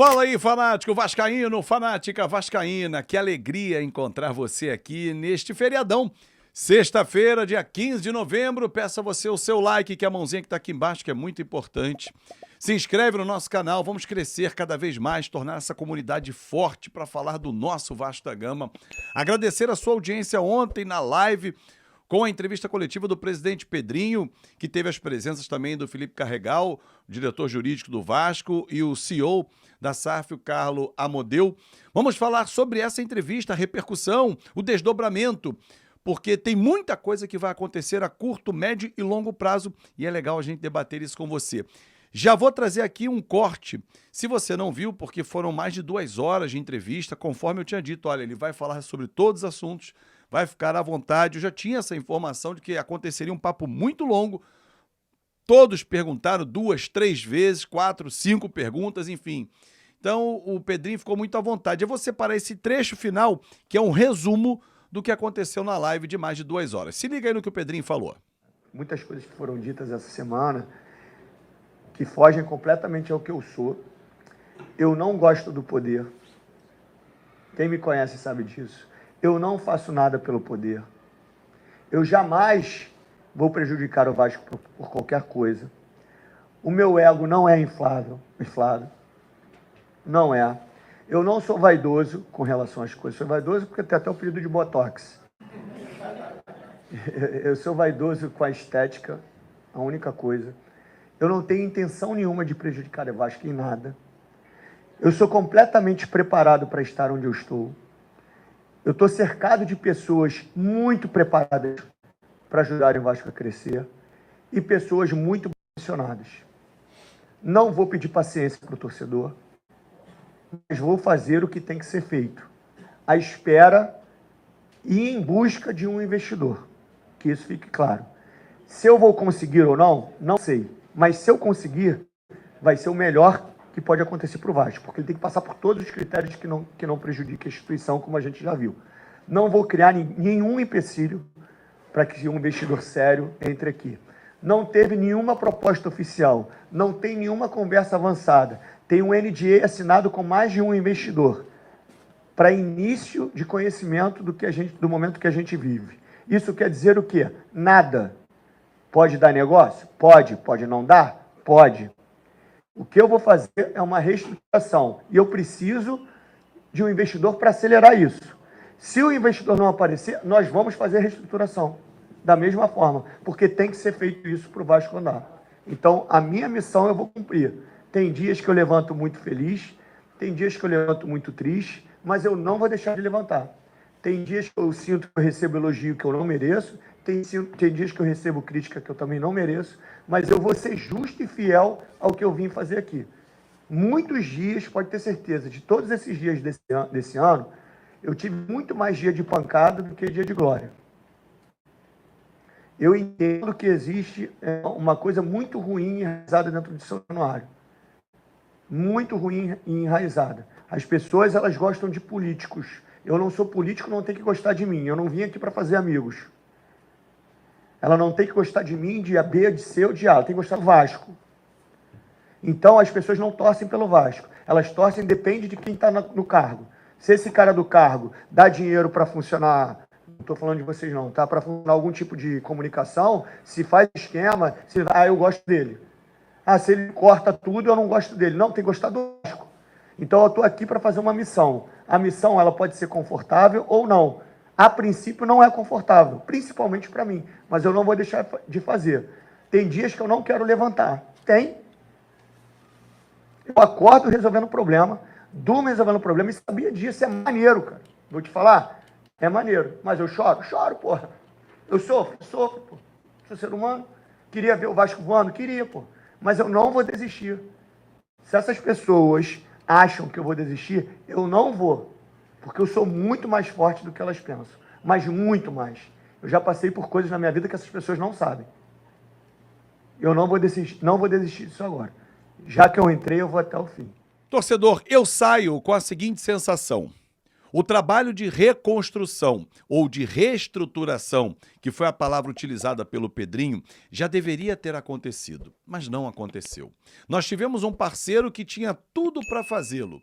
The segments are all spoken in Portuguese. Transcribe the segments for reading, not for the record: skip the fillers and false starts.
Fala aí, fanático vascaíno, fanática vascaína. Que alegria encontrar você aqui neste feriadão. Sexta-feira, dia 15 de novembro. Peço a você o seu like, que é a mãozinha que está aqui embaixo, que é muito importante. Se inscreve no nosso canal, vamos crescer cada vez mais, tornar essa comunidade forte para falar do nosso Vasco da Gama. Agradecer a sua audiência ontem na live, com a entrevista coletiva do presidente Pedrinho, que teve as presenças também do Felipe Carregal, o diretor jurídico do Vasco, e o CEO da SAF, o Carlos Amodeu. Vamos falar sobre essa entrevista, a repercussão, o desdobramento, porque tem muita coisa que vai acontecer a curto, médio e longo prazo, e é legal a gente debater isso com você. Já vou trazer aqui um corte, se você não viu, porque foram mais de 2 horas de entrevista, conforme eu tinha dito, olha, ele vai falar sobre todos os assuntos, vai ficar à vontade. Eu já tinha essa informação de que aconteceria um papo muito longo. Todos perguntaram 2, 3 vezes, 4, 5 perguntas, enfim. Então, o Pedrinho ficou muito à vontade. Eu vou separar esse trecho final, que é um resumo do que aconteceu na live de mais de 2 horas. Se liga aí no que o Pedrinho falou. Muitas coisas que foram ditas essa semana que fogem completamente ao que eu sou. Eu não gosto do poder. Quem me conhece sabe disso. Eu não faço nada pelo poder. Eu jamais vou prejudicar o Vasco por qualquer coisa. O meu ego não é inflável. Não é. Eu não sou vaidoso com relação às coisas. Sou vaidoso porque tem até o período de Botox. Eu sou vaidoso com a estética, a única coisa. Eu não tenho intenção nenhuma de prejudicar o Vasco em nada. Eu sou completamente preparado para estar onde eu estou. Eu estou cercado de pessoas muito preparadas para ajudarem o Vasco a crescer e pessoas muito posicionadas. Não vou pedir paciência para o torcedor, mas vou fazer o que tem que ser feito. À espera e em busca de um investidor. Que isso fique claro. Se eu vou conseguir ou não, não sei. Mas se eu conseguir, vai ser o melhor que pode acontecer para o Vasco, porque ele tem que passar por todos os critérios que não prejudiquem a instituição, como a gente já viu. Não vou criar nenhum empecilho para que um investidor sério entre aqui. Não teve nenhuma proposta oficial, não tem nenhuma conversa avançada. Tem um NDA assinado com mais de um investidor para início de conhecimento do momento que a gente vive. Isso quer dizer o quê? Nada. Pode dar negócio? Pode. Pode não dar? Pode. O que eu vou fazer é uma reestruturação. E eu preciso de um investidor para acelerar isso. Se o investidor não aparecer, nós vamos fazer a reestruturação. Da mesma forma. Porque tem que ser feito isso para o Vasco andar. Então, a minha missão eu vou cumprir. Tem dias que eu levanto muito feliz, tem dias que eu levanto muito triste, mas eu não vou deixar de levantar. Tem dias que eu sinto que eu recebo elogio que eu não mereço, tem dias que eu recebo crítica que eu também não mereço, mas eu vou ser justo e fiel ao que eu vim fazer aqui. Muitos dias, pode ter certeza, de todos esses dias desse ano, eu tive muito mais dia de pancada do que dia de glória. Eu entendo que existe uma coisa muito ruim enraizada dentro de São Januário. Muito ruim e enraizada. As pessoas, elas gostam de políticos. Eu não sou político, não tem que gostar de mim. Eu não vim aqui para fazer amigos. Ela não tem que gostar de mim, de A, B, de C ou de A. Ela tem que gostar do Vasco. Então, as pessoas não torcem pelo Vasco. Elas torcem, depende de quem está no cargo. Se esse cara do cargo dá dinheiro para funcionar, não estou falando de vocês não, tá? Para funcionar algum tipo de comunicação, se faz esquema, eu gosto dele. Se ele corta tudo, eu não gosto dele. Não, tem que gostar do Vasco. Então, eu estou aqui para fazer uma missão. A missão, ela pode ser confortável ou não. A princípio, não é confortável, principalmente para mim. Mas eu não vou deixar de fazer. Tem dias que eu não quero levantar. Tem. Eu acordo resolvendo o problema, durmo resolvendo o problema e sabia disso. É maneiro, cara. Vou te falar, é maneiro. Mas eu choro? Choro, porra. Eu sofro, pô. Sou ser humano. Queria ver o Vasco voando? Queria, pô. Mas eu não vou desistir. Se essas pessoas acham que eu vou desistir, eu não vou. Porque eu sou muito mais forte do que elas pensam. Mas muito mais. Eu já passei por coisas na minha vida que essas pessoas não sabem. Eu não vou desistir disso agora. Já que eu entrei, eu vou até o fim. Torcedor, eu saio com a seguinte sensação. O trabalho de reconstrução ou de reestruturação, que foi a palavra utilizada pelo Pedrinho, já deveria ter acontecido, mas não aconteceu. Nós tivemos um parceiro que tinha tudo para fazê-lo,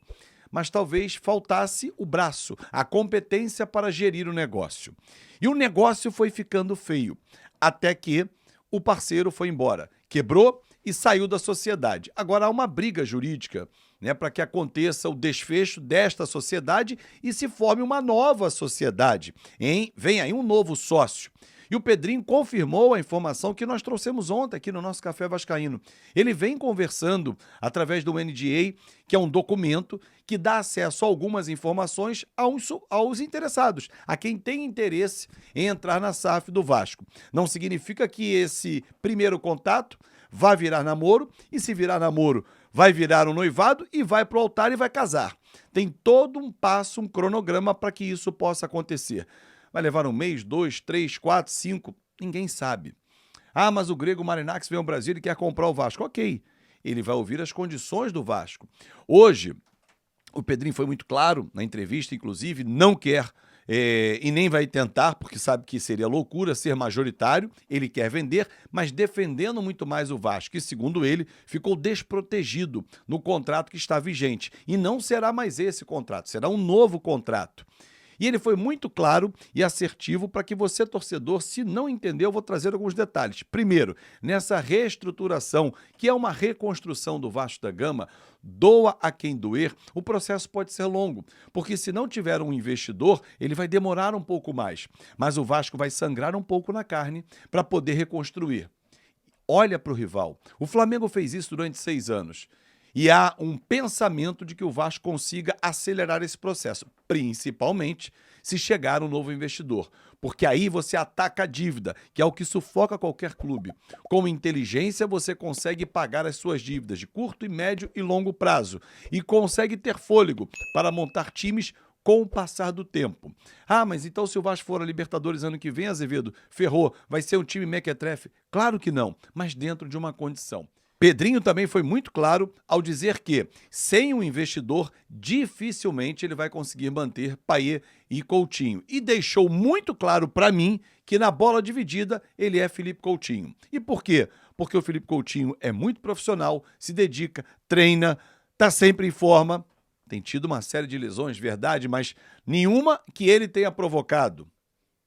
mas talvez faltasse o braço, a competência para gerir o negócio. E o negócio foi ficando feio, até que o parceiro foi embora, quebrou e saiu da sociedade. Agora há uma briga jurídica, né, para que aconteça o desfecho desta sociedade e se forme uma nova sociedade. Vem aí um novo sócio. E o Pedrinho confirmou a informação que nós trouxemos ontem aqui no nosso Café Vascaíno. Ele vem conversando através do NDA, que é um documento que dá acesso a algumas informações aos interessados, a quem tem interesse em entrar na SAF do Vasco. Não significa que esse primeiro contato vai virar namoro, e se virar namoro, vai virar um noivado e vai para o altar e vai casar. Tem todo um passo, um cronograma para que isso possa acontecer. Vai levar 1 mês, 2, 3, 4, 5, ninguém sabe. Ah, mas o Grego Marinax vem ao Brasil e quer comprar o Vasco. Ok, ele vai ouvir as condições do Vasco. Hoje, o Pedrinho foi muito claro na entrevista, inclusive, não quer e nem vai tentar, porque sabe que seria loucura ser majoritário, ele quer vender, mas defendendo muito mais o Vasco, e segundo ele, ficou desprotegido no contrato que está vigente. E não será mais esse contrato, será um novo contrato. E ele foi muito claro e assertivo para que você, torcedor, se não entendeu, eu vou trazer alguns detalhes. Primeiro, nessa reestruturação, que é uma reconstrução do Vasco da Gama, doa a quem doer, o processo pode ser longo, porque se não tiver um investidor, ele vai demorar um pouco mais. Mas o Vasco vai sangrar um pouco na carne para poder reconstruir. Olha para o rival. O Flamengo fez isso durante 6 anos. E há um pensamento de que o Vasco consiga acelerar esse processo, principalmente se chegar um novo investidor. Porque aí você ataca a dívida, que é o que sufoca qualquer clube. Com inteligência, você consegue pagar as suas dívidas de curto, médio e longo prazo. E consegue ter fôlego para montar times com o passar do tempo. Ah, mas então se o Vasco for a Libertadores ano que vem, Azevedo, ferrou, vai ser um time mequetrefe? Claro que não, mas dentro de uma condição. Pedrinho também foi muito claro ao dizer que, sem um investidor, dificilmente ele vai conseguir manter Payet e Coutinho. E deixou muito claro para mim que na bola dividida ele é Felipe Coutinho. E por quê? Porque o Felipe Coutinho é muito profissional, se dedica, treina, está sempre em forma. Tem tido uma série de lesões, verdade, mas nenhuma que ele tenha provocado.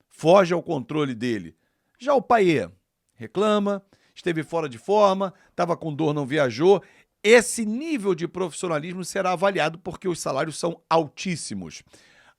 Foge ao controle dele. Já o Payet reclama, esteve fora de forma, estava com dor, não viajou. Esse nível de profissionalismo será avaliado porque os salários são altíssimos.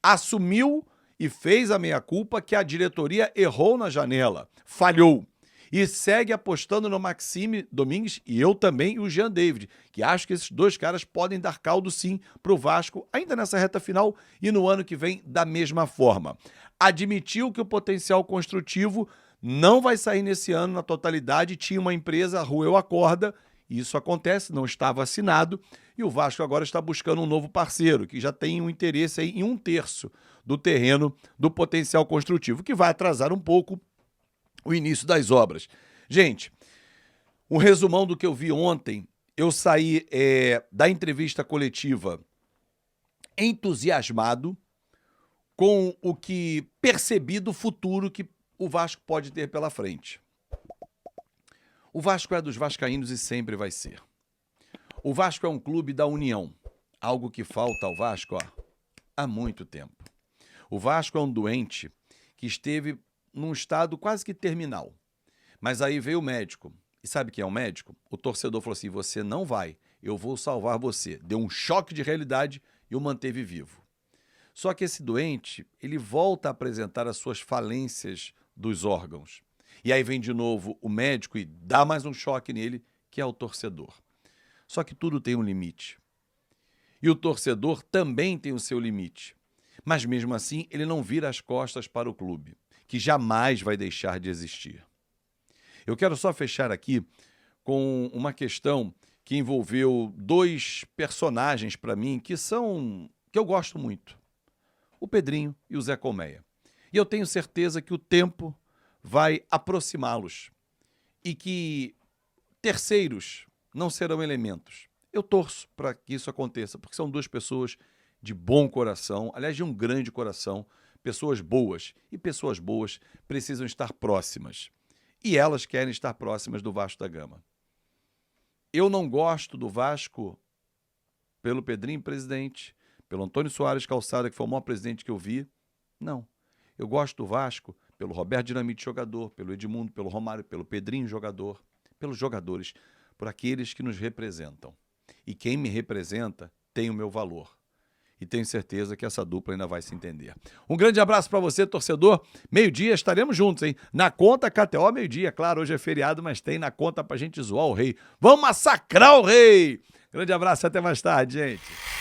Assumiu e fez a meia-culpa que a diretoria errou na janela, falhou. E segue apostando no Maxime Domingues e eu também e o Jean David, que acho que esses dois caras podem dar caldo sim para o Vasco, ainda nessa reta final e no ano que vem da mesma forma. Admitiu que o potencial construtivo não vai sair nesse ano na totalidade, tinha uma empresa, roeu a corda, e isso acontece, não estava assinado, e o Vasco agora está buscando um novo parceiro, que já tem um interesse aí em 1/3 do terreno do potencial construtivo, que vai atrasar um pouco o início das obras. Gente, um resumão do que eu vi ontem, eu saí da entrevista coletiva entusiasmado com o que percebi do futuro que o Vasco pode ter pela frente. O Vasco é dos vascaínos e sempre vai ser. O Vasco é um clube da união, algo que falta ao Vasco há muito tempo. O Vasco é um doente que esteve num estado quase que terminal, mas aí veio o médico. E sabe quem é o médico? O torcedor falou assim, você não vai, eu vou salvar você. Deu um choque de realidade e o manteve vivo. Só que esse doente, ele volta a apresentar as suas falências dos órgãos. E aí vem de novo o médico e dá mais um choque nele, que é o torcedor. Só que tudo tem um limite. E o torcedor também tem o seu limite. Mas mesmo assim, ele não vira as costas para o clube, que jamais vai deixar de existir. Eu quero só fechar aqui com uma questão que envolveu 2 personagens para mim que eu gosto muito. O Pedrinho e o Zé Colmeia. E eu tenho certeza que o tempo vai aproximá-los e que terceiros não serão elementos. Eu torço para que isso aconteça, porque são 2 pessoas de bom coração, aliás, de um grande coração, pessoas boas. E pessoas boas precisam estar próximas. E elas querem estar próximas do Vasco da Gama. Eu não gosto do Vasco pelo Pedrinho presidente, pelo Antônio Soares Calçada, que foi o maior presidente que eu vi. Não. Eu gosto do Vasco pelo Roberto Dinamite, jogador, pelo Edmundo, pelo Romário, pelo Pedrinho, jogador, pelos jogadores, por aqueles que nos representam. E quem me representa tem o meu valor. E tenho certeza que essa dupla ainda vai se entender. Um grande abraço para você, torcedor. Meio-dia estaremos juntos, hein? Na conta KTO, meio-dia. Claro, hoje é feriado, mas tem na conta pra gente zoar o rei. Vamos massacrar o rei! Grande abraço e até mais tarde, gente.